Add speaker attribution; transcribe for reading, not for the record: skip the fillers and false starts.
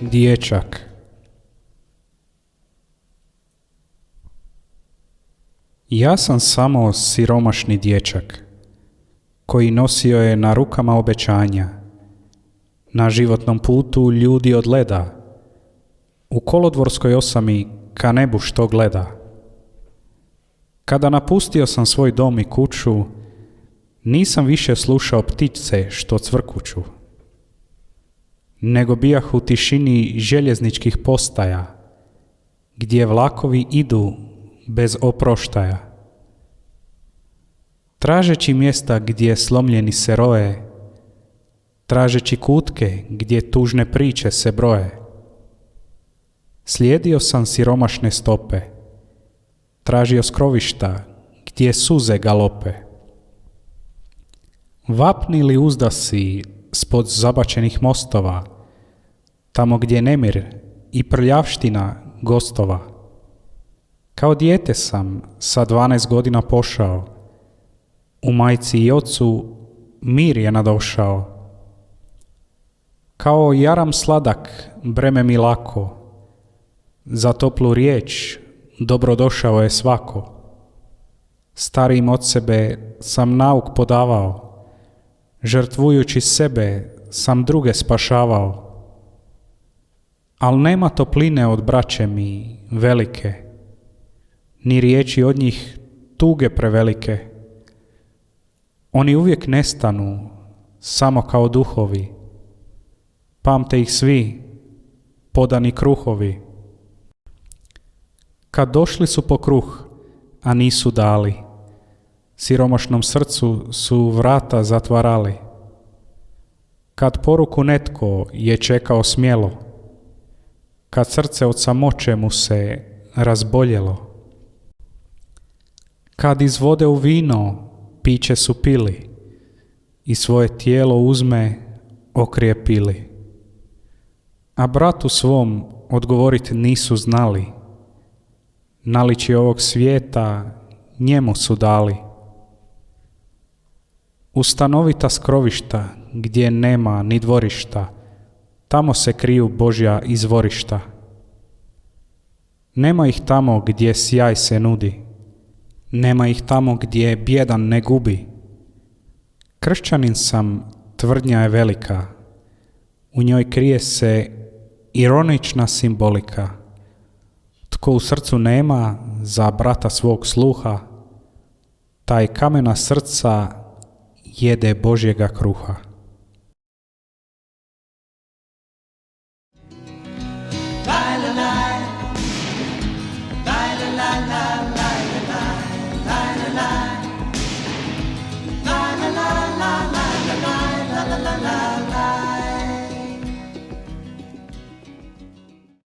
Speaker 1: Dječak. Ja sam samo siromašni dječak, koji nosio je na rukama obećanja, na životnom putu ljudi od leda, u kolodvorskoj osami ka nebu što gleda. Kada napustio sam svoj dom i kuću, nisam više slušao ptice što cvrkuću, nego bijah u tišini željezničkih postaja, gdje vlakovi idu bez oproštaja. Tražeći mjesta gdje slomljeni se roje, tražeći kutke gdje tužne priče se broje, slijedio sam siromašne stope, tražio skrovišta gdje suze galope. Vapni li uzdasi spod zabačenih mostova, tamo gdje nemir i prljavština gostova. Kao dijete sam sa 12 godina pošao, u majci i ocu mir je nadošao. Kao jaram sladak breme mi lako, za toplu riječ dobrodošao je svako. Starijim od sebe sam nauk podavao, žrtvujući sebe sam druge spašavao. Al nema topline od braće mi velike, ni riječi od njih tuge prevelike. Oni uvijek nestanu, samo kao duhovi, pamte ih svi, podani kruhovi. Kad došli su po kruh, a nisu dali, siromašnom srcu su vrata zatvarali. Kad poruku netko je čekao smjelo, kad srce od samoće mu se razboljelo. Kad iz vode u vino piće su pili i svoje tijelo uzme okrijepili. A bratu svom odgovorit nisu znali, naličje ovog svijeta njemu su dali. U stanovita skrovišta gdje nema ni dvorišta, tamo se kriju Božja izvorišta. Nema ih tamo gdje sjaj se nudi, nema ih tamo gdje bjedan ne gubi. Kršćanin sam, tvrdnja je velika, u njoj krije se ironična simbolika. Tko u srcu nema za brata svog sluha, taj kamena srca jede Božjega kruha.
Speaker 2: La la la, la la la la.